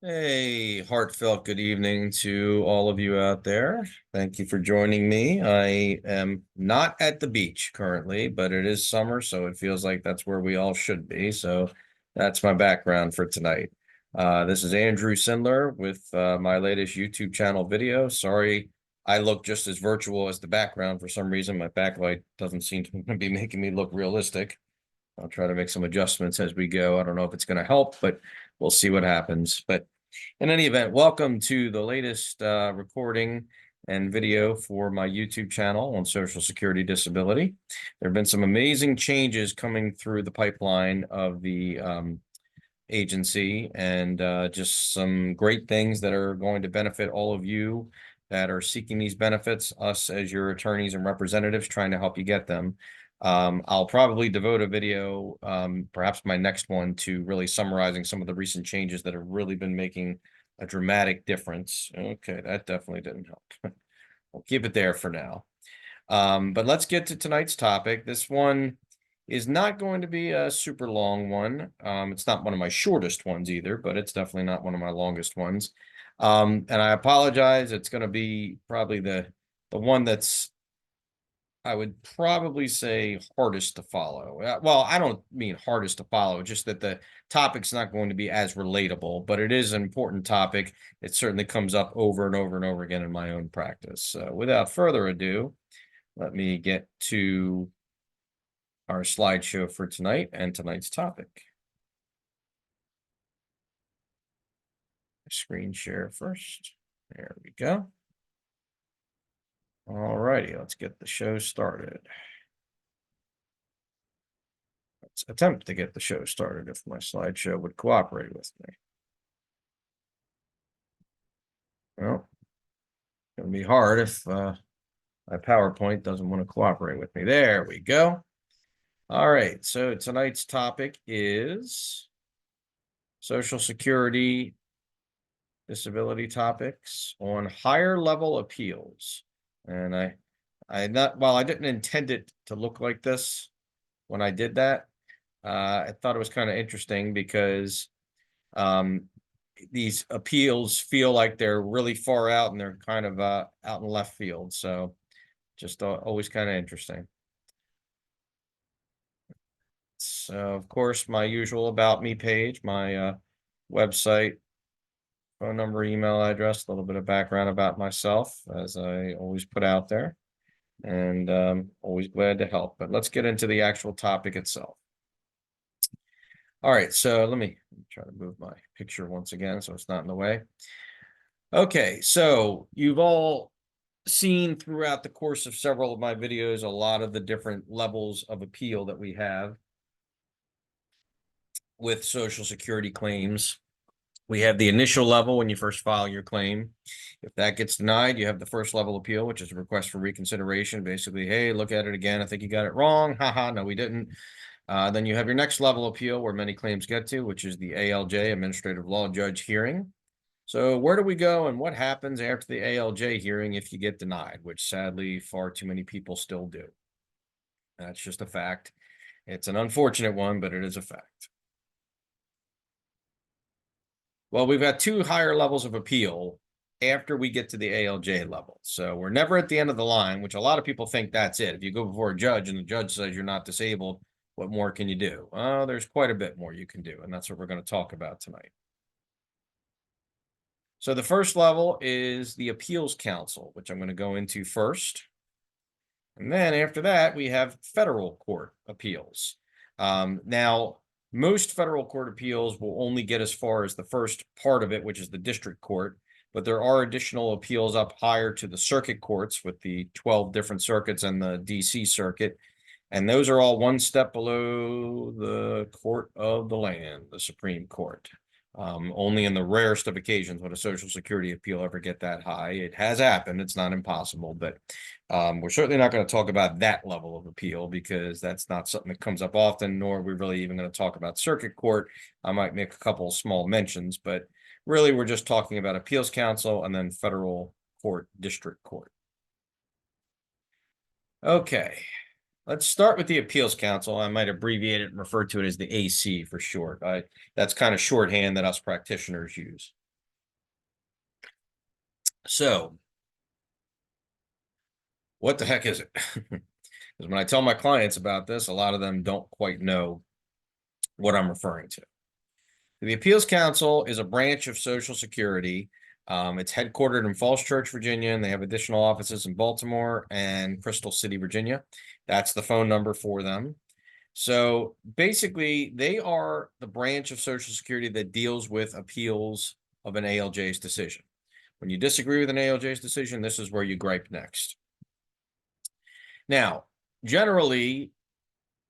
Hey, heartfelt good evening to all of you out there. Thank you for joining me. I am not at the beach currently, but it is summer, so it feels like that's where we all should be. So that's my background for tonight. This is Andrew Sindler with my latest YouTube channel video. Sorry, I look just as virtual as the background for some reason. My backlight doesn't seem to be making me look realistic. I'll try to make some adjustments as we go. I don't know if it's going to help, but we'll see what happens. But in any event, welcome to the latest recording and video for my YouTube channel on Social Security disability. There have been some amazing changes coming through the pipeline of the agency and just some great things that are going to benefit all of you that are seeking these benefits, us as your attorneys and representatives trying to help you get them. I'll probably devote a video, perhaps my next one, to really summarizing some of the recent changes that have really been making a dramatic difference. Okay, that definitely didn't help. We'll keep it there for now. But let's get to tonight's topic. This one is not going to be a super long one. It's not one of my shortest ones either, but it's definitely not one of my longest ones. And I apologize. It's going to be probably the one that's, I would probably say, hardest to follow. Well, I don't mean hardest to follow, just that the topic's not going to be as relatable, but it is an important topic. It certainly comes up over and over and over again in my own practice. Without further ado, let me get to our slideshow for tonight and tonight's topic. Screen share first. There we go. All righty, let's get the show started. Let's attempt to get the show started if my slideshow would cooperate with me. Well, it's going to be hard if my PowerPoint doesn't want to cooperate with me. There we go. All right, so tonight's topic is Social Security disability topics on higher level appeals. And I didn't intend it to look like this when I did that. I thought it was kind of interesting because these appeals feel like they're really far out and they're kind of out in left field. So just always kind of interesting. So, of course, my usual about me page, my website, phone number, email address, a little bit of background about myself, as I always put out there, and always glad to help. But let's get into the actual topic itself. All right, so let me try to move my picture once again so it's not in the way. Okay, so you've all seen throughout the course of several of my videos a lot of the different levels of appeal that we have with Social Security claims. We have the initial level when you first file your claim. If that gets denied, you have the first level appeal, which is a request for reconsideration. Basically, hey, look at it again. I think you got it wrong. Haha, no, we didn't. Then you have your next level appeal where many claims get to, which is the ALJ, Administrative Law Judge hearing. So where do we go and what happens after the ALJ hearing if you get denied, which sadly far too many people still do. That's just a fact. It's an unfortunate one, but it is a fact. Well, we've got two higher levels of appeal after we get to the ALJ level. So we're never at the end of the line, which a lot of people think that's it. If you go before a judge and the judge says you're not disabled, what more can you do? There's quite a bit more you can do, and that's what we're going to talk about tonight. So the first level is the Appeals Council, which I'm going to go into first. And then after that, we have federal court appeals. Now, most federal court appeals will only get as far as the first part of it, which is the district court. But there are additional appeals up higher to the circuit courts with the 12 different circuits and the DC circuit. And those are all one step below the court of the land, the Supreme Court. Only in the rarest of occasions would a Social Security appeal ever get that high. It has happened. It's not impossible, but we're certainly not going to talk about that level of appeal because that's not something that comes up often, nor are we really even going to talk about circuit court. I might make a couple of small mentions, but really we're just talking about appeals council and then federal court, district court. Okay. Let's start with the Appeals Council. I might abbreviate it and refer to it as the AC for short. That's kind of shorthand that us practitioners use. So what the heck is it? Because when I tell my clients about this, a lot of them don't quite know what I'm referring to. The Appeals Council is a branch of Social Security. It's headquartered in Falls Church, Virginia, and they have additional offices in Baltimore and Crystal City, Virginia. That's the phone number for them. So basically, they are the branch of Social Security that deals with appeals of an ALJ's decision. When you disagree with an ALJ's decision, this is where you gripe next. Now, generally,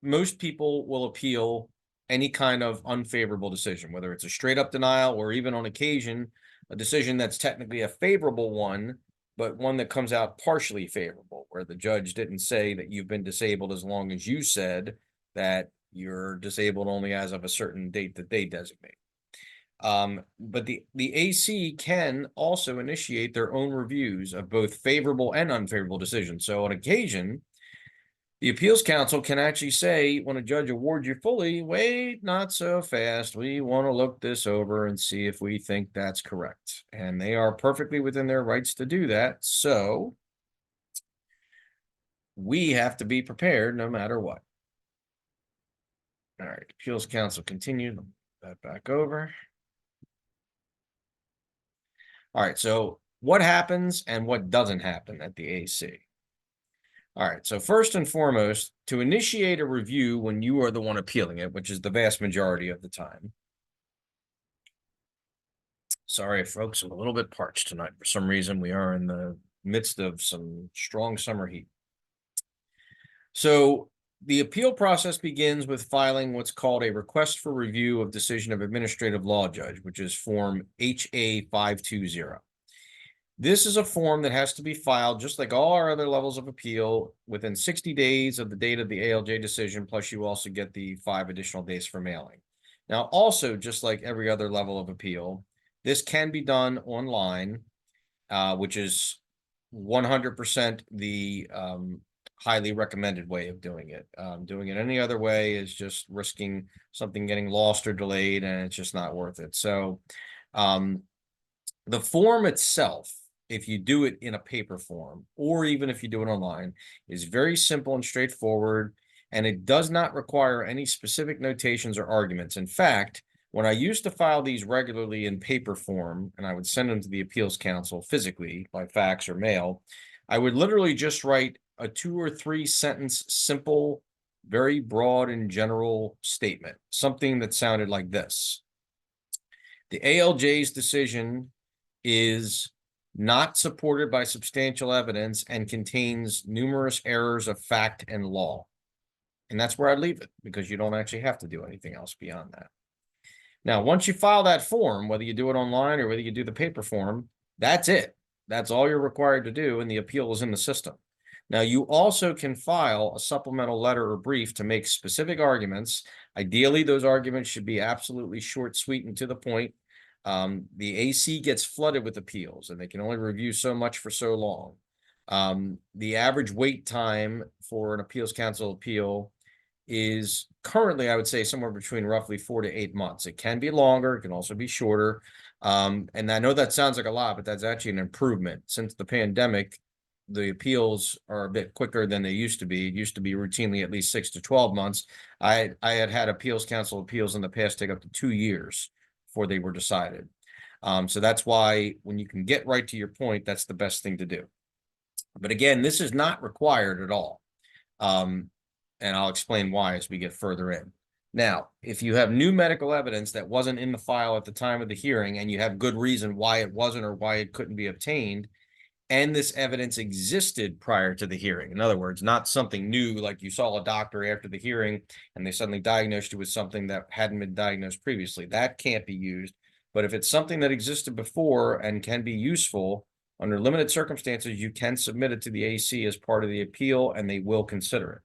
most people will appeal any kind of unfavorable decision, whether it's a straight up denial or even on occasion, a decision that's technically a favorable one, but one that comes out partially favorable, where the judge didn't say that you've been disabled as long as you said that you're disabled only as of a certain date that they designate. But the AC can also initiate their own reviews of both favorable and unfavorable decisions. So on occasion, the appeals council can actually say, when a judge awards you fully, wait, not so fast. We want to look this over and see if we think that's correct. And they are perfectly within their rights to do that. So we have to be prepared no matter what. All right, appeals council continue that back over. All right, so what happens and what doesn't happen at the AC? All right, so first and foremost, to initiate a review when you are the one appealing it, which is the vast majority of the time. Sorry, folks, I'm a little bit parched tonight. For some reason, we are in the midst of some strong summer heat. So the appeal process begins with filing what's called a request for review of decision of administrative law judge, which is form HA 520. This is a form that has to be filed, just like all our other levels of appeal, within 60 days of the date of the ALJ decision, plus you also get the 5 additional days for mailing. Now, also, just like every other level of appeal, this can be done online, which is 100% the highly recommended way of doing it. Doing it any other way is just risking something getting lost or delayed, and it's just not worth it. So the form itself, if you do it in a paper form, or even if you do it online, is very simple and straightforward, and it does not require any specific notations or arguments. In fact, when I used to file these regularly in paper form, and I would send them to the appeals council physically by fax or mail, I would literally just write a 2 or 3 sentence, simple, very broad and general statement, something that sounded like this. The ALJ's decision is not supported by substantial evidence and contains numerous errors of fact and law. And that's where I'd leave it, because you don't actually have to do anything else beyond that. Now, once you file that form, whether you do it online or whether you do the paper form, that's it. That's all you're required to do, and the appeal is in the system. Now, you also can file a supplemental letter or brief to make specific arguments. Ideally, those arguments should be absolutely short, sweet, and to the point. The AC gets flooded with appeals, and they can only review so much for so long. The average wait time for an appeals council appeal is currently, I would say, somewhere between roughly 4 to 8 months. It can be longer, it can also be shorter. And I know that sounds like a lot, but that's actually an improvement. Since the pandemic, the appeals are a bit quicker than they used to be. It used to be routinely at least 6 to 12 months. I had appeals council appeals in the past take up to 2 years before they were decided. So that's why when you can get right to your point, that's the best thing to do. But again, this is not required at all. And I'll explain why as we get further in. Now, if you have new medical evidence that wasn't in the file at the time of the hearing, and you have good reason why it wasn't or why it couldn't be obtained, and this evidence existed prior to the hearing, in other words, not something new, like you saw a doctor after the hearing and they suddenly diagnosed you with something that hadn't been diagnosed previously, that can't be used. But if it's something that existed before and can be useful, under limited circumstances, you can submit it to the AC as part of the appeal, and they will consider it.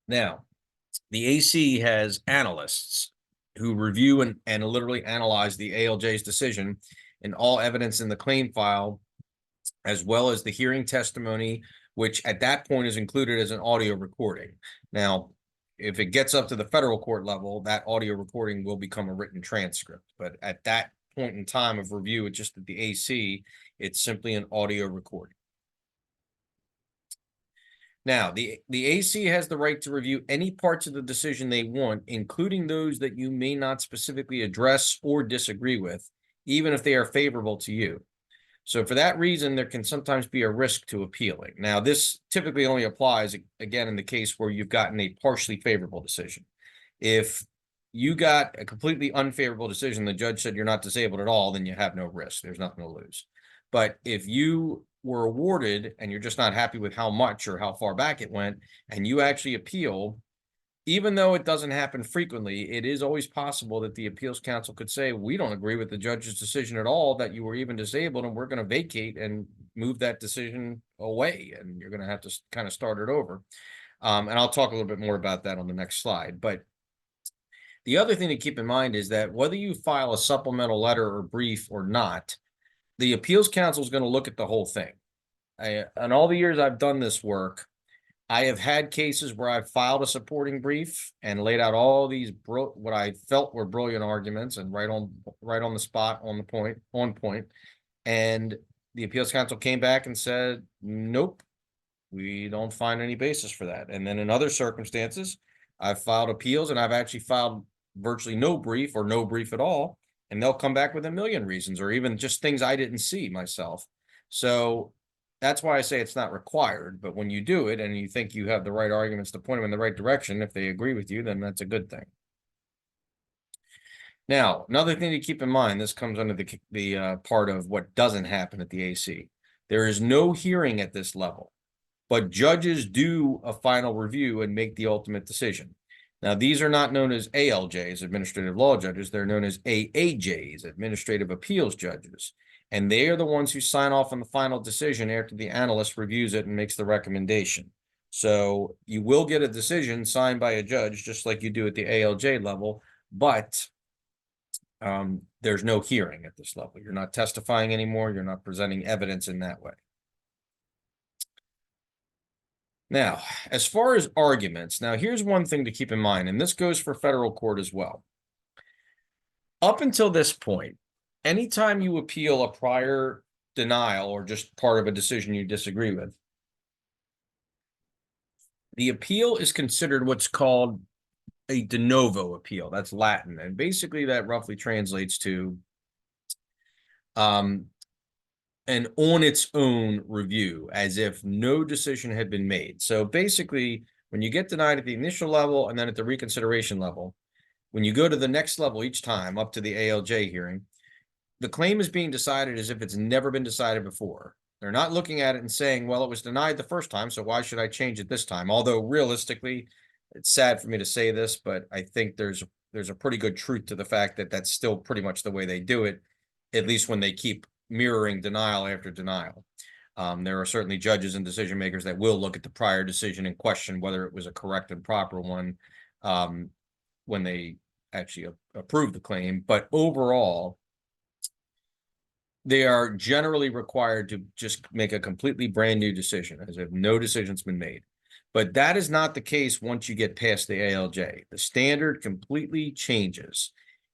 Now, the AC has analysts who review and literally analyze the ALJ's decision and all evidence in the claim file, as well as the hearing testimony, which at that point is included as an audio recording. Now, if it gets up to the federal court level, that audio recording will become a written transcript. But at that point in time of review, it's just at the AC, it's simply an audio recording. Now, the AC has the right to review any parts of the decision they want, including those that you may not specifically address or disagree with, even if they are favorable to you. So for that reason, there can sometimes be a risk to appealing. Now, this typically only applies, again, in the case where you've gotten a partially favorable decision. If you got a completely unfavorable decision, the judge said you're not disabled at all, then you have no risk. There's nothing to lose. But if you were awarded and you're just not happy with how much or how far back it went, and you actually appeal, even though it doesn't happen frequently, it is always possible that the appeals council could say, we don't agree with the judge's decision at all that you were even disabled, and we're going to vacate and move that decision away, and you're going to have to kind of start it over. And I'll talk a little bit more about that on the next slide. But the other thing to keep in mind is that whether you file a supplemental letter or brief or not, the appeals council is going to look at the whole thing. In all the years I've done this work, I have had cases where I've filed a supporting brief and laid out all these what I felt were brilliant arguments and right on the spot, on point. And the appeals council came back and said, nope, we don't find any basis for that. And then in other circumstances, I've filed appeals and I've actually filed virtually no brief or no brief at all. And they'll come back with a million reasons or even just things I didn't see myself. So that's why I say it's not required. But when you do it and you think you have the right arguments to point them in the right direction, if they agree with you, then that's a good thing. Now, another thing to keep in mind, this comes under the part of what doesn't happen at the AC. There is no hearing at this level, but judges do a final review and make the ultimate decision. Now, these are not known as ALJs, administrative law judges. They're known as AAJs, administrative appeals judges. And they are the ones who sign off on the final decision after the analyst reviews it and makes the recommendation. So you will get a decision signed by a judge, just like you do at the ALJ level, but there's no hearing at this level. You're not testifying anymore. You're not presenting evidence in that way. Now, as far as arguments, now here's one thing to keep in mind, and this goes for federal court as well. Up until this point, anytime you appeal a prior denial or just part of a decision you disagree with, the appeal is considered what's called a de novo appeal. That's Latin. And basically that roughly translates to an on its own review, as if no decision had been made. So basically, when you get denied at the initial level and then at the reconsideration level, when you go to the next level each time up to the ALJ hearing, the claim is being decided as if it's never been decided before. They're not looking at it and saying, well, it was denied the first time, so why should I change it this time? Although realistically, it's sad for me to say this, but I think there's a pretty good truth to the fact that that's still pretty much the way they do it, at least when they keep mirroring denial after denial. There are certainly judges and decision makers that will look at the prior decision and question whether it was a correct and proper one when they actually approve the claim. But overall, they are generally required to just make a completely brand new decision, as if no decision's been made. But that is not the case once you get past the ALJ. The standard completely changes.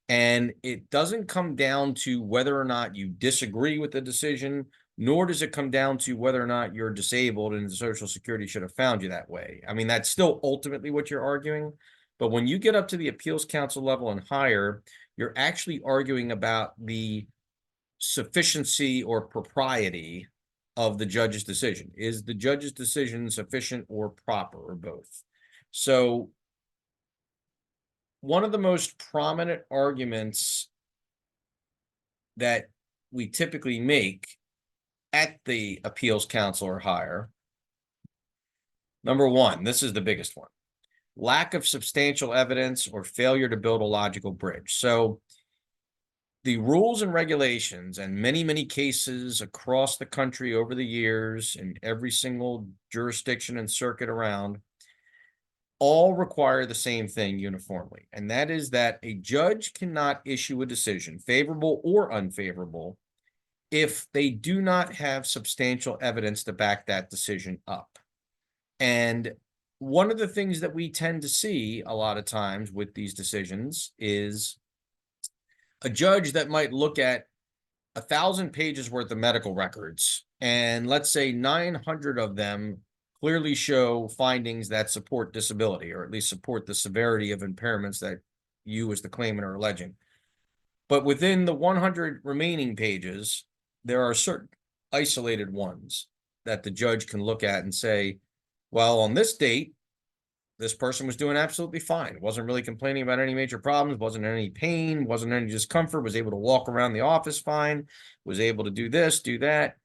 And it doesn't come down to whether or not you disagree with the decision, nor does it come down to whether or not you're disabled and the Social Security should have found you that way. I mean, that's still ultimately what you're arguing. But when you get up to the appeals council level and higher, you're actually arguing about the sufficiency or propriety of the judge's decision. Is the judge's decision sufficient or proper, or both? So one of the most prominent arguments that we typically make at the appeals council or higher, number one, this is the biggest one: lack of substantial evidence or failure to build a logical bridge. So the rules and regulations and many cases across the country over the years in every single jurisdiction and circuit around all require the same thing uniformly. And that is that a judge cannot issue a decision, favorable or unfavorable, if they do not have substantial evidence to back that decision up. And one of the things that we tend to see a lot of times with these decisions is a judge that might look at 1,000 pages worth of medical records, and let's say 900 of them clearly show findings that support disability, or at least support the severity of impairments that you as the claimant are alleging. But within the 100 remaining pages, there are certain isolated ones that the judge can look at and say, well, on this date, this person was doing absolutely fine. Wasn't really complaining about any major problems, wasn't in any pain, wasn't in any discomfort, was able to walk around the office fine, was able to do this, do that,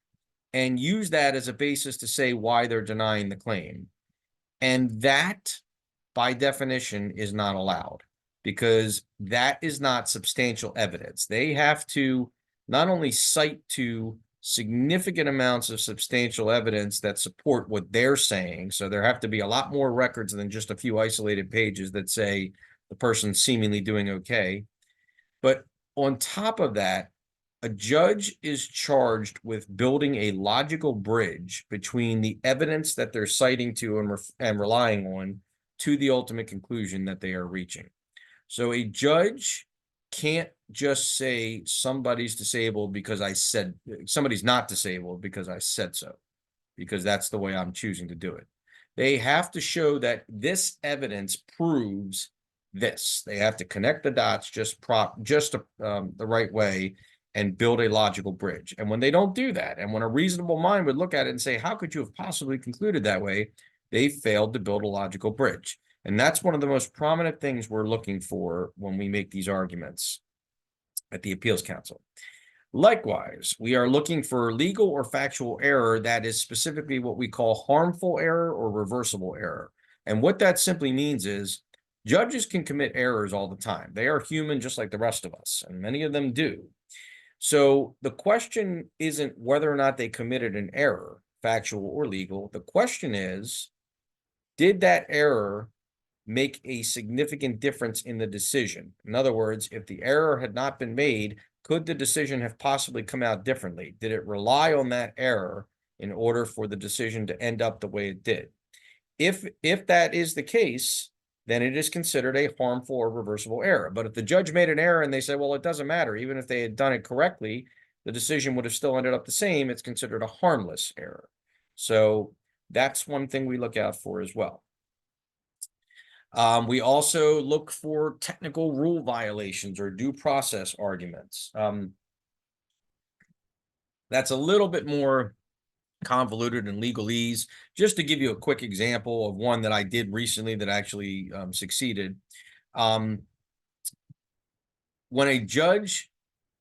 and use that as a basis to say why they're denying the claim. And that, by definition, is not allowed, because that is not substantial evidence. They have to not only cite to significant amounts of substantial evidence that support what they're saying. So there have to be a lot more records than just a few isolated pages that say the person's seemingly doing okay. But on top of that, a judge is charged with building a logical bridge between the evidence that they're citing to and relying on to the ultimate conclusion that they are reaching. So a judge can't just say somebody's disabled because I said somebody's not disabled because I said so, because that's the way I'm choosing to do it. They have to show that this evidence proves this. They have to connect the dots just the right way and build a logical bridge. And when they don't do that, and when a reasonable mind would look at it and say, how could you have possibly concluded that way? They failed to build a logical bridge. And that's one of the most prominent things we're looking for when we make these arguments at the Appeals Council. Likewise, we are looking for legal or factual error that is specifically what we call harmful error or reversible error. And what that simply means is judges can commit errors all the time. They are human just like the rest of us, and many of them do. So the question isn't whether or not they committed an error, factual or legal. The question is, did that error make a significant difference in the decision? In other words, if the error had not been made, could the decision have possibly come out differently? Did it rely on that error in order for the decision to end up the way it did? If that is the case, then it is considered a harmful or reversible error. But if the judge made an error and they say, well, it doesn't matter, even if they had done it correctly, the decision would have still ended up the same, it's considered a harmless error. So that's one thing we look out for as well. We also look for technical rule violations or due process arguments. That's a little bit more convoluted in legalese. Just to give you a quick example of one that I did recently that actually succeeded. When a judge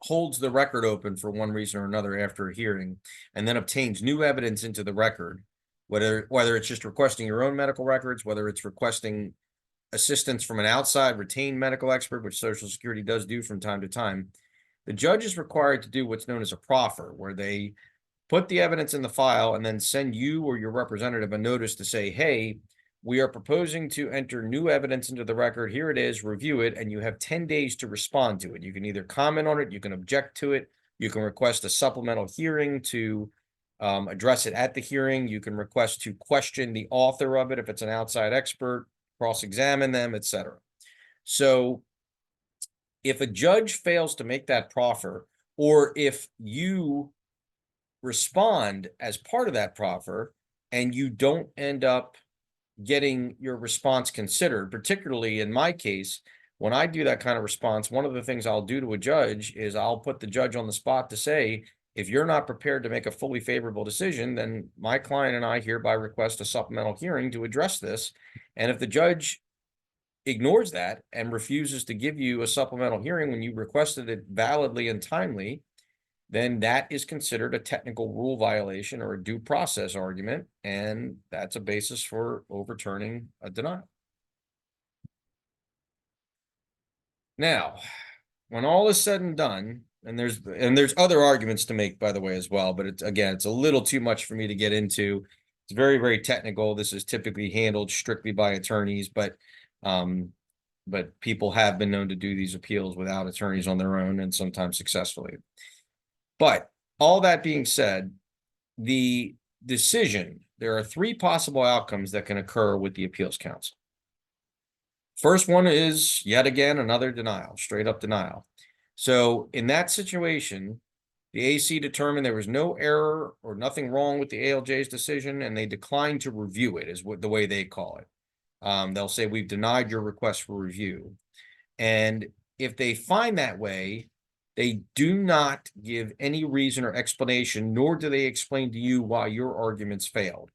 holds the record open for one reason or another after a hearing and then obtains new evidence into the record, whether it's just requesting your own medical records, whether it's requesting assistance from an outside retained medical expert, which Social Security does do from time to time, the judge is required to do what's known as a proffer, where they put the evidence in the file and then send you or your representative a notice to say, hey, we are proposing to enter new evidence into the record. Here it is, review it, and you have 10 days to respond to it. You can either comment on it, you can object to it, you can request a supplemental hearing to address it at the hearing, you can request to question the author of it if it's an outside expert, cross-examine them, etc. So if a judge fails to make that proffer, or if you respond as part of that proffer and you don't end up getting your response considered, particularly in my case, when I do that kind of response, one of the things I'll do to a judge is I'll put the judge on the spot to say, if you're not prepared to make a fully favorable decision, then my client and I hereby request a supplemental hearing to address this. And if the judge ignores that and refuses to give you a supplemental hearing when you requested it validly and timely, then that is considered a technical rule violation or a due process argument, and that's a basis for overturning a denial. Now, when all is said and done, and there's other arguments to make, by the way, as well, but it's a little too much for me to get into. It's very, very technical. This is typically handled strictly by attorneys, but people have been known to do these appeals without attorneys on their own, and sometimes successfully. But all that being said, the decision there are three possible outcomes that can occur with the appeals council. First one is yet again another denial, straight up denial. So in that situation, the AC determined there was no error or nothing wrong with the ALJ's decision, and they declined to review it, is what the way they call it. They'll say, we've denied your request for review. And if they find that way, they do not give any reason or explanation, nor do they explain to you why your arguments failed,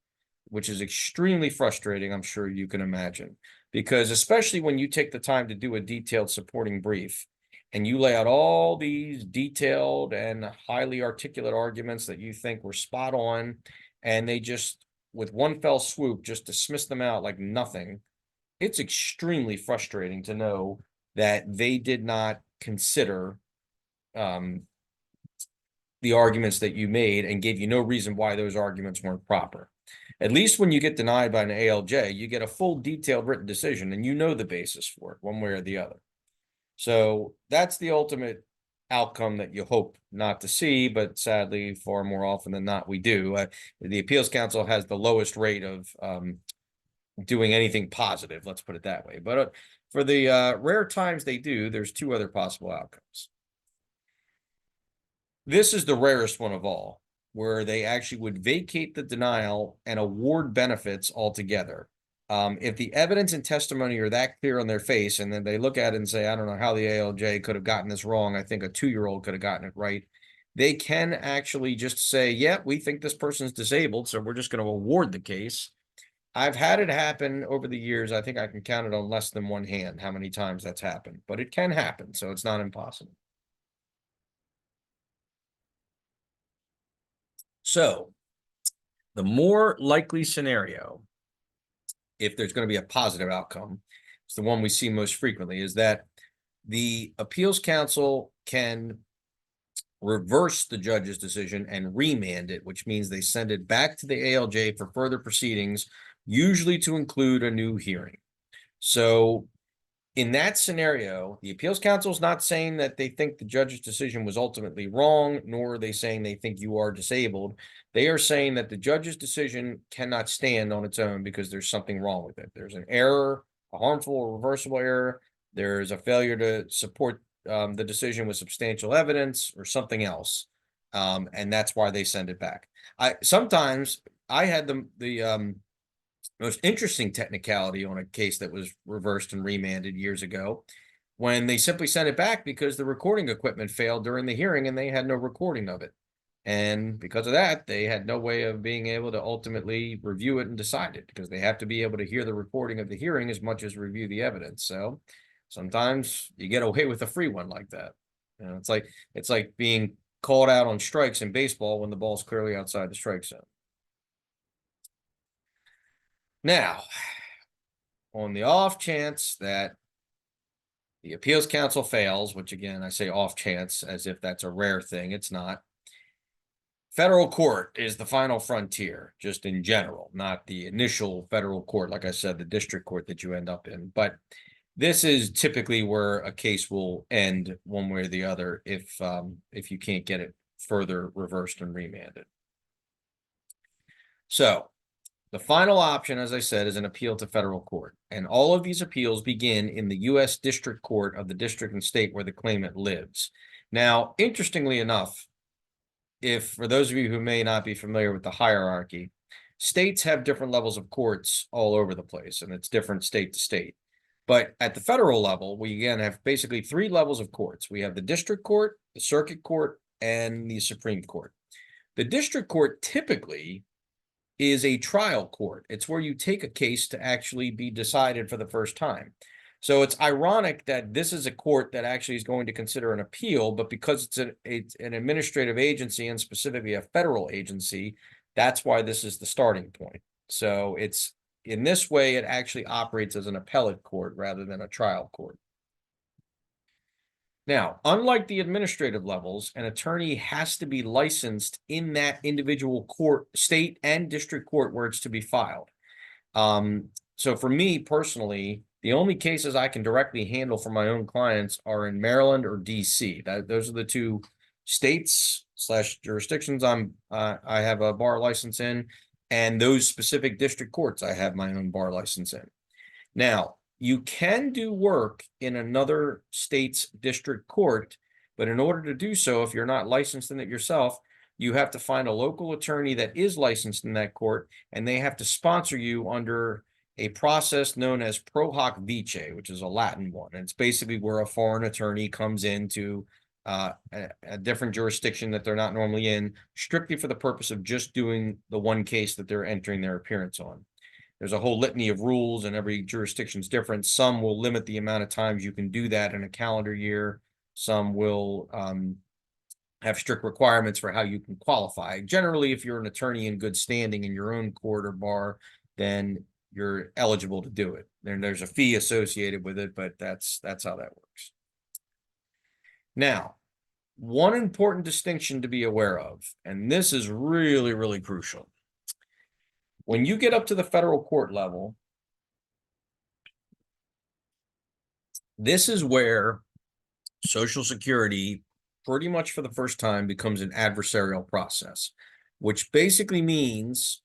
which is extremely frustrating, I'm sure you can imagine. Because especially when you take the time to do a detailed supporting brief and you lay out all these detailed and highly articulate arguments that you think were spot on, and they just, with one fell swoop, just dismiss them out like nothing, it's extremely frustrating to know that they did not consider the arguments that you made and gave you no reason why those arguments weren't proper. At least when you get denied by an ALJ, you get a full detailed written decision and you know the basis for it one way or the other. So that's the ultimate outcome that you hope not to see, but sadly, far more often than not, we do. The appeals council has the lowest rate of doing anything positive, let's put it that way. But for the rare times they do, there's two other possible outcomes. This is the rarest one of all, where they actually would vacate the denial and award benefits altogether. If the evidence and testimony are that clear on their face, and then they look at it and say, I don't know how the ALJ could have gotten this wrong. I think a 2-year-old could have gotten it right. They can actually just say, yeah, we think this person's disabled, so we're just going to award the case. I've had it happen over the years. I think I can count it on less than one hand how many times that's happened, but it can happen, so it's not impossible. So the more likely scenario, if there's going to be a positive outcome, it's the one we see most frequently, is that the appeals council can reverse the judge's decision and remand it, which means they send it back to the ALJ for further proceedings, usually to include a new hearing. So in that scenario, the appeals council is not saying that they think the judge's decision was ultimately wrong, nor are they saying they think you are disabled. They are saying that the judge's decision cannot stand on its own because there's something wrong with it. There's an error, a harmful or reversible error. There's a failure to support the decision with substantial evidence or something else. And that's why they send it back. Sometimes I had the most interesting technicality on a case that was reversed and remanded years ago, when they simply sent it back because the recording equipment failed during the hearing and they had no recording of it. And because of that, they had no way of being able to ultimately review it and decide it, because they have to be able to hear the recording of the hearing as much as review the evidence. So sometimes you get away with a free one like that. You know, it's like being called out on strikes in baseball when the ball's clearly outside the strike zone. Now, on the off chance that the appeals council fails, which again, I say off chance as if that's a rare thing, it's not. Federal court is the final frontier, just in general, not the initial federal court, like I said, the district court that you end up in. But this is typically where a case will end one way or the other if you can't get it further reversed and remanded. So the final option, as I said, is an appeal to federal court. And all of these appeals begin in the U.S. District Court of the district and state where the claimant lives. Now, interestingly enough, for those of you who may not be familiar with the hierarchy, states have different levels of courts all over the place, and it's different state to state. But at the federal level, we again have basically 3 levels of courts. We have the district court, the circuit court, and the Supreme Court. The district court typically is a trial court. It's where you take a case to actually be decided for the first time. So it's ironic that this is a court that actually is going to consider an appeal, but because it's an administrative agency, and specifically a federal agency, that's why this is the starting point. So it's in this way, it actually operates as an appellate court rather than a trial court. Now, unlike the administrative levels, an attorney has to be licensed in that individual court, state and district court where it's to be filed. So for me personally, the only cases I can directly handle for my own clients are in Maryland or DC. Those are the 2 states / jurisdictions I have a bar license in. And those specific district courts, I have my own bar license in. Now, you can do work in another state's district court, but in order to do so, if you're not licensed in it yourself, you have to find a local attorney that is licensed in that court, and they have to sponsor you under a process known as pro hoc vice, which is a Latin one. And it's basically where a foreign attorney comes into a different jurisdiction that they're not normally in, strictly for the purpose of just doing the one case that they're entering their appearance on. There's a whole litany of rules, and every jurisdiction is different. Some will limit the amount of times you can do that in a calendar year. Some will have strict requirements for how you can qualify. Generally, if you're an attorney in good standing in your own court or bar, then you're eligible to do it. And there's a fee associated with it, but that's how that works. Now, one important distinction to be aware of, and this is really, really crucial. When you get up to the federal court level, this is where Social Security, pretty much for the first time, becomes an adversarial process, which basically means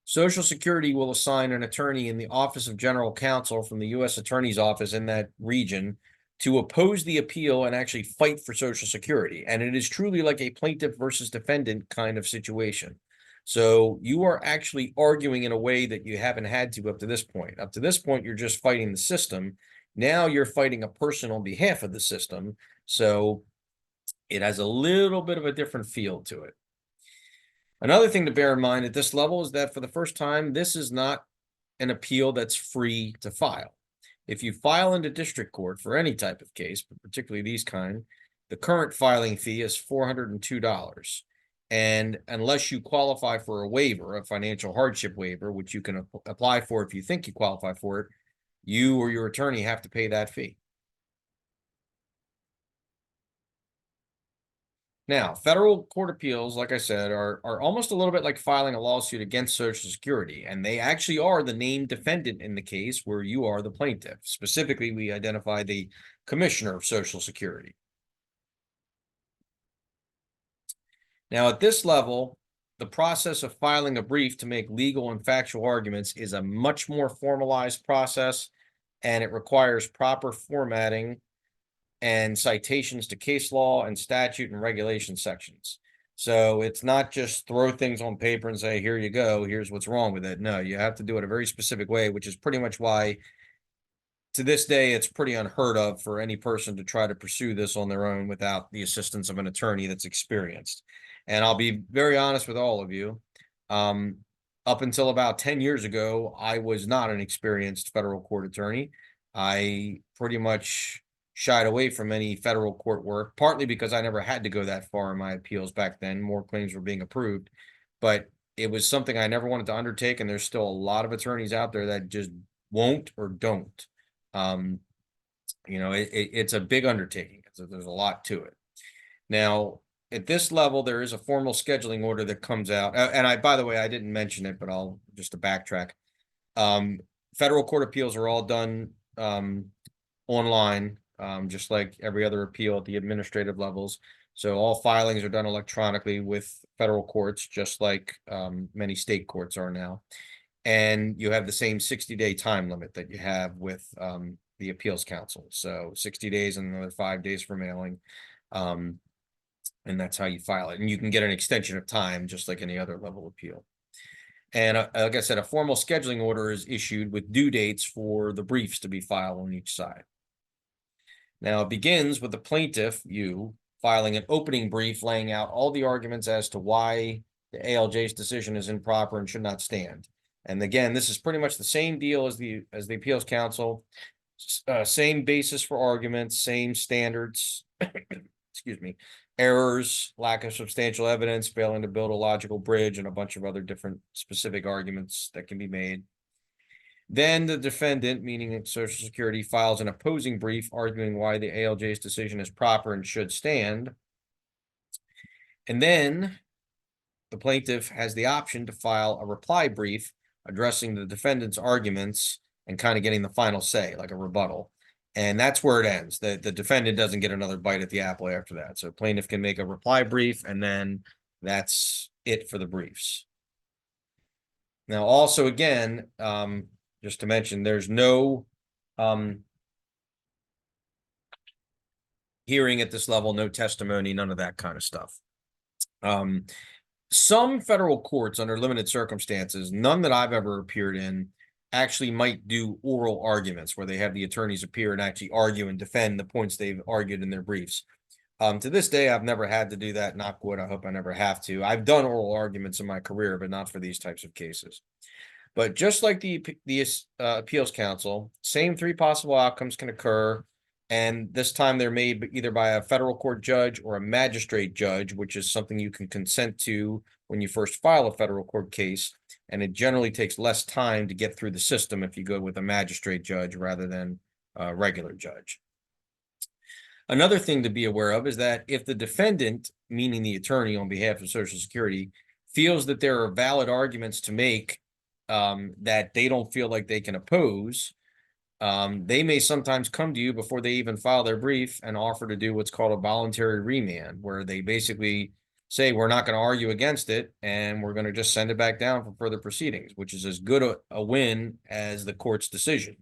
Social Security will assign an attorney in the Office of General Counsel from the U.S. Attorney's Office in that region to oppose the appeal and actually fight for Social Security. And it is truly like a plaintiff versus defendant kind of situation. So you are actually arguing in a way that you haven't had to up to this point. Up to this point, you're just fighting the system. Now you're fighting a person on behalf of the system. So it has a little bit of a different feel to it. Another thing to bear in mind at this level is that for the first time, this is not an appeal that's free to file. If you file into district court for any type of case, but particularly these kind, the current filing fee is $402. And unless you qualify for a waiver, a financial hardship waiver, which you can apply for if you think you qualify for it, you or your attorney have to pay that fee. Now, federal court appeals, like I said, are almost a little bit like filing a lawsuit against Social Security, and they actually are the named defendant in the case where you are the plaintiff. Specifically, we identify the Commissioner of Social Security. Now, at this level, the process of filing a brief to make legal and factual arguments is a much more formalized process, and it requires proper formatting and citations to case law and statute and regulation sections. So it's not just throw things on paper and say, here you go, here's what's wrong with it. No, you have to do it a very specific way, which is pretty much why to this day, it's pretty unheard of for any person to try to pursue this on their own without the assistance of an attorney that's experienced. And I'll be very honest with all of you. Up until about 10 years ago, I was not an experienced federal court attorney. I pretty much shied away from any federal court work, partly because I never had to go that far in my appeals back then. More claims were being approved, but it was something I never wanted to undertake. And there's still a lot of attorneys out there that just won't or don't. It's a big undertaking. There's a lot to it. Now, at this level, there is a formal scheduling order that comes out. And by the way, I didn't mention it, but I'll just to backtrack. Federal court appeals are all done online, just like every other appeal at the administrative levels. So all filings are done electronically with federal courts, just like many state courts are now. And you have the same 60-day time limit that you have with the appeals council. So 60 days and another 5 days for mailing. And that's how you file it. And you can get an extension of time just like any other level appeal. And like I said, a formal scheduling order is issued with due dates for the briefs to be filed on each side. Now, it begins with the plaintiff, you, filing an opening brief laying out all the arguments as to why the ALJ's decision is improper and should not stand. And again, this is pretty much the same deal as the appeals council, same basis for arguments, same standards, excuse me, errors, lack of substantial evidence, failing to build a logical bridge, and a bunch of other different specific arguments that can be made. Then the defendant, meaning Social Security, files an opposing brief arguing why the ALJ's decision is proper and should stand. And then the plaintiff has the option to file a reply brief addressing the defendant's arguments and kind of getting the final say, like a rebuttal. And that's where it ends. The defendant doesn't get another bite at the apple after that. So plaintiff can make a reply brief, and then that's it for the briefs. Now, also, again, just to mention, there's no hearing at this level, no testimony, none of that kind of stuff. Some federal courts, under limited circumstances, none that I've ever appeared in, actually might do oral arguments where they have the attorneys appear and actually argue and defend the points they've argued in their briefs. To this day, I've never had to do that. Knock wood. I hope I never have to. I've done oral arguments in my career, but not for these types of cases. But just like the appeals council, same three possible outcomes can occur. And this time they're made either by a federal court judge or a magistrate judge, which is something you can consent to when you first file a federal court case. And it generally takes less time to get through the system if you go with a magistrate judge rather than a regular judge. Another thing to be aware of is that if the defendant, meaning the attorney on behalf of Social Security, feels that there are valid arguments to make that they don't feel like they can oppose, they may sometimes come to you before they even file their brief and offer to do what's called a voluntary remand, where they basically say, we're not going to argue against it, and we're going to just send it back down for further proceedings, which is as good a win as the court's decision.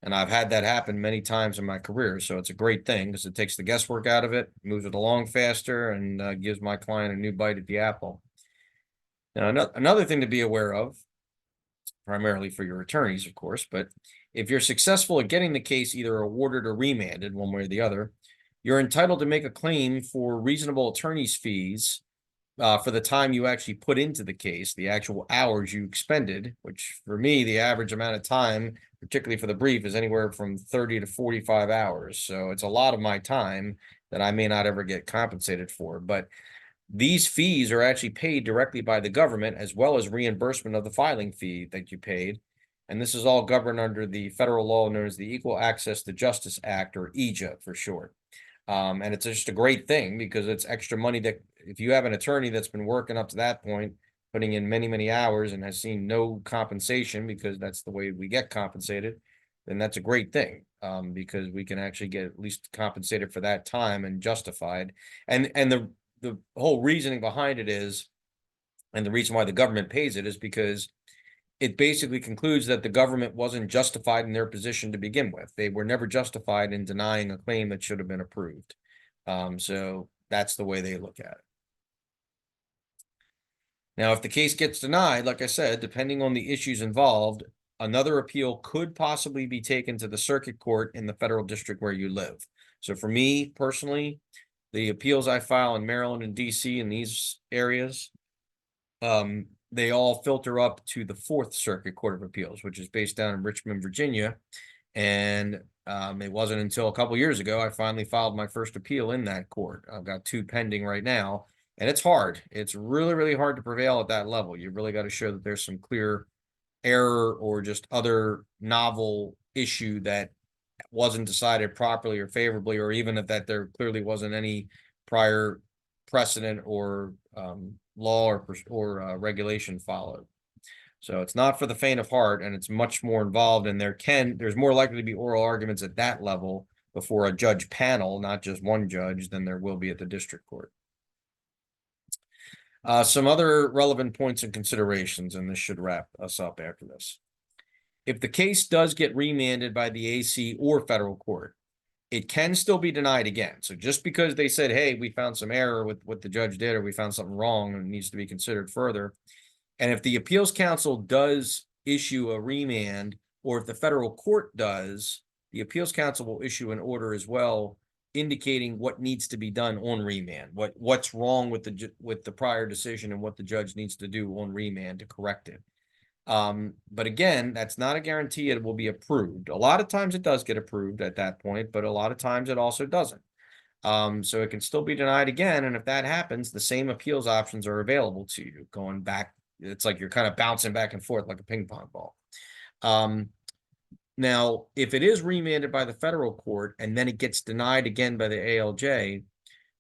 And I've had that happen many times in my career. So it's a great thing because it takes the guesswork out of it, moves it along faster, and gives my client a new bite at the apple. Now, another thing to be aware of, primarily for your attorneys, of course, but if you're successful at getting the case either awarded or remanded one way or the other, you're entitled to make a claim for reasonable attorney's fees for the time you actually put into the case, the actual hours you expended, which for me, the average amount of time, particularly for the brief, is anywhere from 30 to 45 hours. So it's a lot of my time that I may not ever get compensated for. But these fees are actually paid directly by the government, as well as reimbursement of the filing fee that you paid. And this is all governed under the federal law known as the Equal Access to Justice Act, or EJA for short. And it's just a great thing because it's extra money that if you have an attorney that's been working up to that point, putting in many, many hours and has seen no compensation, because that's the way we get compensated, then that's a great thing, because we can actually get at least compensated for that time and justified. And the whole reasoning behind it is, and the reason why the government pays it is because it basically concludes that the government wasn't justified in their position to begin with. They were never justified in denying a claim that should have been approved. So that's the way they look at it. Now, if the case gets denied, like I said, depending on the issues involved, another appeal could possibly be taken to the circuit court in the federal district where you live. So for me personally, the appeals I file in Maryland and DC in these areas, they all filter up to the Fourth Circuit Court of Appeals, which is based down in Richmond, Virginia. And it wasn't until a couple years ago I finally filed my first appeal in that court. I've got 2 pending right now, and it's hard. It's really, really hard to prevail at that level. You really got to show that there's some clear error or just other novel issue that wasn't decided properly or favorably, or even if that there clearly wasn't any prior precedent or law or regulation followed. So it's not for the faint of heart, and it's much more involved, and there's more likely to be oral arguments at that level before a judge panel, not just one judge, than there will be at the district court. Some other relevant points and considerations, and this should wrap us up after this. If the case does get remanded by the AC or federal court, it can still be denied again. So just because they said, hey, we found some error with what the judge did, or we found something wrong and it needs to be considered further. And if the appeals council does issue a remand, or if the federal court does, the appeals council will issue an order as well, indicating what needs to be done on remand, what's wrong with the prior decision and what the judge needs to do on remand to correct it. But again, that's not a guarantee it will be approved. A lot of times it does get approved at that point, but a lot of times it also doesn't. So it can still be denied again. And if that happens, the same appeals options are available to you going back. It's like you're kind of bouncing back and forth like a ping pong ball. Now, if it is remanded by the federal court and then it gets denied again by the ALJ,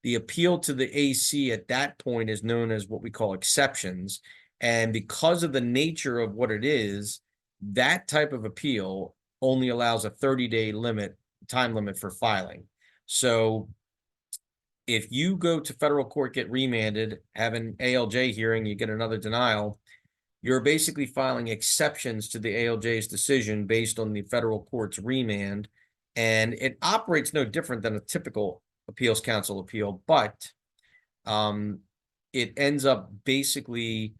the appeal to the AC at that point is known as what we call exceptions. And because of the nature of what it is, that type of appeal only allows a 30-day time limit for filing. So if you go to federal court, get remanded, have an ALJ hearing, you get another denial, you're basically filing exceptions to the ALJ's decision based on the federal court's remand. And it operates no different than a typical appeals council appeal, but it ends up basically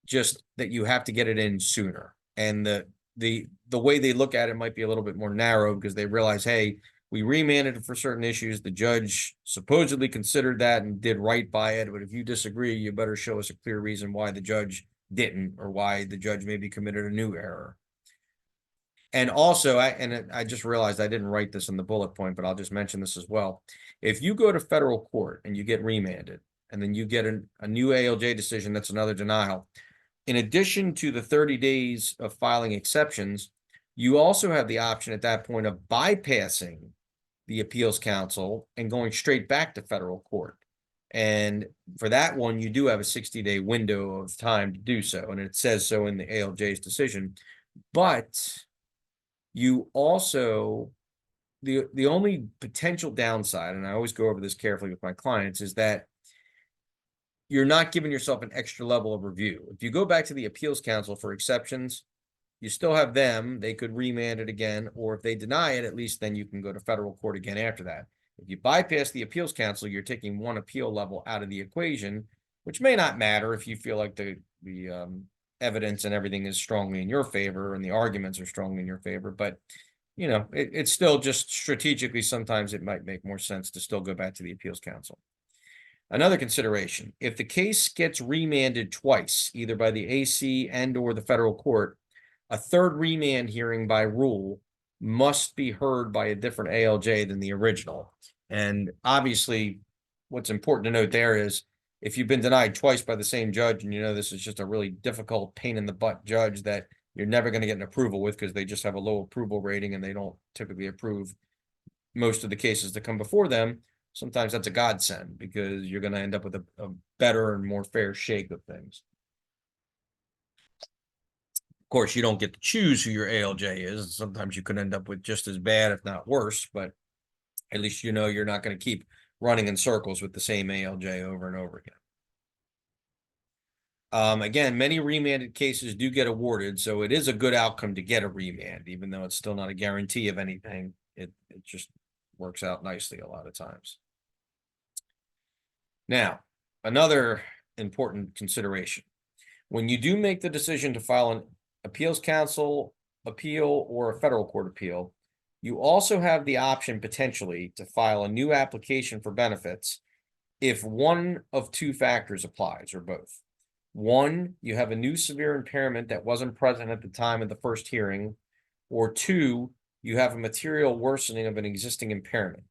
just that you have to get it in sooner. And the way they look at it might be a little bit more narrow because they realize, hey, we remanded it for certain issues. The judge supposedly considered that and did right by it. But if you disagree, you better show us a clear reason why the judge didn't, or why the judge maybe committed a new error. And also, I just realized I didn't write this in the bullet point, but I'll just mention this as well. If you go to federal court and you get remanded, and then you get a new ALJ decision, that's another denial. In addition to the 30 days of filing exceptions, you also have the option at that point of bypassing the appeals council and going straight back to federal court. And for that one, you do have a 60-day window of time to do so. And it says so in the ALJ's decision. But you also, the only potential downside, and I always go over this carefully with my clients, is that you're not giving yourself an extra level of review. If you go back to the appeals council for exceptions, you still have them. They could remand it again, or if they deny it, at least then you can go to federal court again after that. If you bypass the appeals council, you're taking one appeal level out of the equation, which may not matter if you feel like the evidence and everything is strongly in your favor and the arguments are strongly in your favor. But, you know, it's still just strategically, sometimes it might make more sense to still go back to the appeals council. Another consideration, if the case gets remanded twice, either by the AC and or the federal court, a third remand hearing by rule must be heard by a different ALJ than the original. And obviously, what's important to note there is if you've been denied twice by the same judge and you know this is just a really difficult pain in the butt judge that you're never going to get an approval with because they just have a low approval rating and they don't typically approve most of the cases that come before them, sometimes that's a godsend because you're going to end up with a better and more fair shake of things. Of course, you don't get to choose who your ALJ is. Sometimes you could end up with just as bad, if not worse, but at least you know you're not going to keep running in circles with the same ALJ over and over again. Again, many remanded cases do get awarded, so it is a good outcome to get a remand, even though it's still not a guarantee of anything. It just works out nicely a lot of times. Now, another important consideration. When you do make the decision to file an appeals council appeal or a federal court appeal, you also have the option potentially to file a new application for benefits if one of two factors applies or both. One, you have a new severe impairment that wasn't present at the time of the first hearing, or two, you have a material worsening of an existing impairment.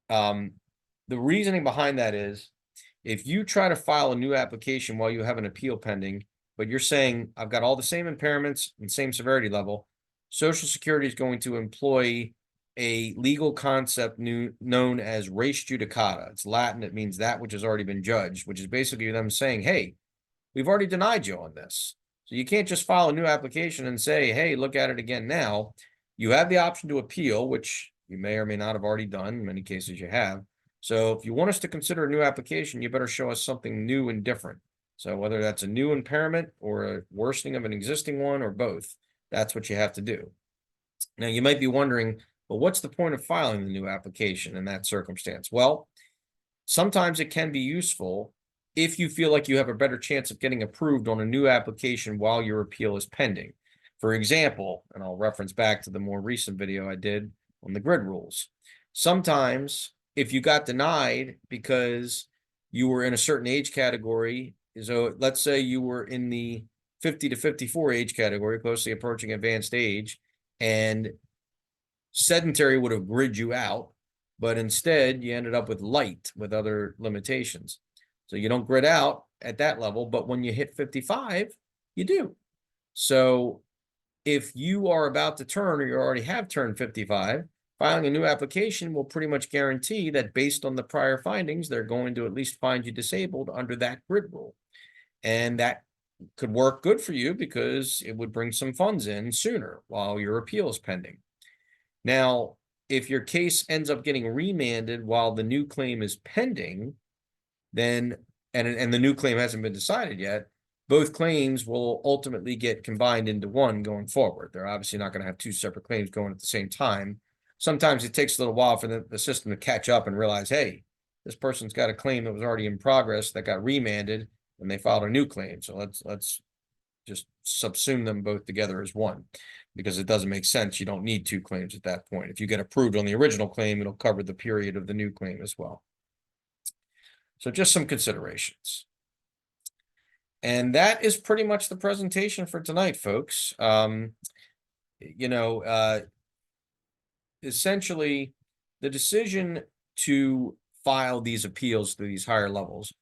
The reasoning behind that is if you try to file a new application while you have an appeal pending, but you're saying, I've got all the same impairments and same severity level, Social Security is going to employ a legal concept known as res judicata. It's Latin. It means that which has already been judged, which is basically them saying, hey, we've already denied you on this. So you can't just file a new application and say, hey, look at it again now. You have the option to appeal, which you may or may not have already done. In many cases you have. So if you want us to consider a new application, you better show us something new and different. So whether that's a new impairment or a worsening of an existing one or both, that's what you have to do. Now, you might be wondering, well, what's the point of filing the new application in that circumstance? Well, sometimes it can be useful if you feel like you have a better chance of getting approved on a new application while your appeal is pending. For example, and I'll reference back to the more recent video I did on the grid rules. Sometimes if you got denied because you were in a certain age category, so let's say you were in the 50 to 54 age category, closely approaching advanced age, and sedentary would have grid you out, but instead you ended up with light with other limitations. So you don't grid out at that level, but when you hit 55, you do. So if you are about to turn or you already have turned 55, filing a new application will pretty much guarantee that based on the prior findings, they're going to at least find you disabled under that grid rule. And that could work good for you because it would bring some funds in sooner while your appeal is pending. Now, if your case ends up getting remanded while the new claim is pending, then, and the new claim hasn't been decided yet, both claims will ultimately get combined into one going forward. They're obviously not going to have two separate claims going at the same time. Sometimes it takes a little while for the system to catch up and realize, hey, this person's got a claim that was already in progress that got remanded and they filed a new claim. So let's just subsume them both together as one, because it doesn't make sense. You don't need two claims at that point. If you get approved on the original claim, it'll cover the period of the new claim as well. So just some considerations. And that is pretty much the presentation for tonight, folks. Essentially, the decision to file these appeals to these higher levels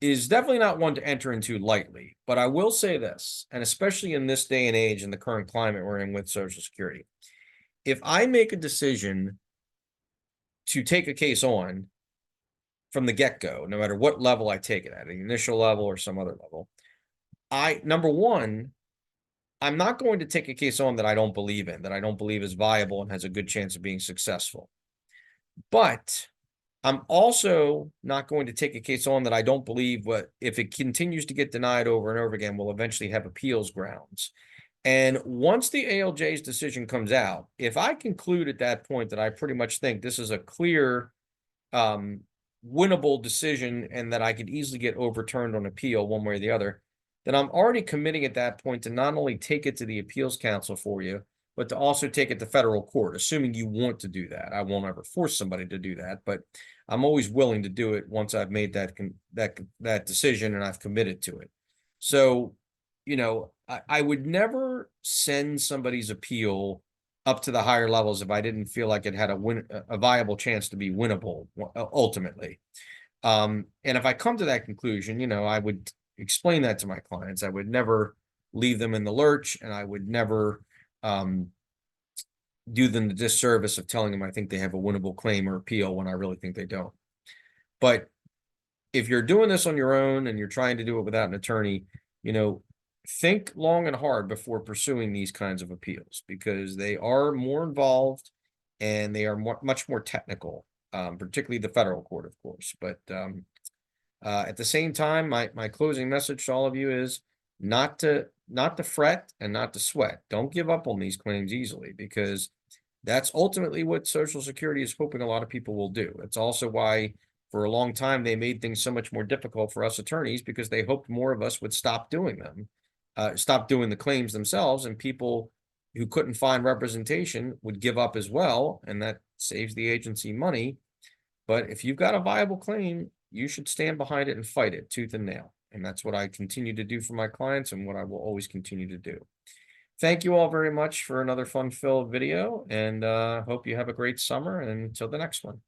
is definitely not one to enter into lightly. But I will say this, and especially in this day and age, in the current climate we're in with Social Security, if I make a decision to take a case on from the get-go, no matter what level I take it at, an initial level or some other level, number one, I'm not going to take a case on that I don't believe in, that I don't believe is viable and has a good chance of being successful. But I'm also not going to take a case on that I don't believe, if it continues to get denied over and over again, will eventually have appeals grounds. And once the ALJ's decision comes out, if I conclude at that point that I pretty much think this is a clear, winnable decision and that I could easily get overturned on appeal one way or the other, then I'm already committing at that point to not only take it to the appeals council for you, but to also take it to federal court, assuming you want to do that. I won't ever force somebody to do that, but I'm always willing to do it once I've made that decision and I've committed to it. So, I would never send somebody's appeal up to the higher levels if I didn't feel like it had a viable chance to be winnable ultimately. And if I come to that conclusion, I would explain that to my clients. I would never leave them in the lurch, and I would never do them the disservice of telling them I think they have a winnable claim or appeal when I really think they don't. But if you're doing this on your own and you're trying to do it without an attorney, think long and hard before pursuing these kinds of appeals, because they are more involved and they are much more technical, particularly the federal court, of course. But at the same time, my closing message to all of you is not to fret and not to sweat. Don't give up on these claims easily, because that's ultimately what Social Security is hoping a lot of people will do. It's also why for a long time they made things so much more difficult for us attorneys, because they hoped more of us would stop doing them, stop doing the claims themselves, and people who couldn't find representation would give up as well, and that saves the agency money. But if you've got a viable claim, you should stand behind it and fight it tooth and nail. And that's what I continue to do for my clients and what I will always continue to do. Thank you all very much for another fun-filled video, and hope you have a great summer, and until the next one.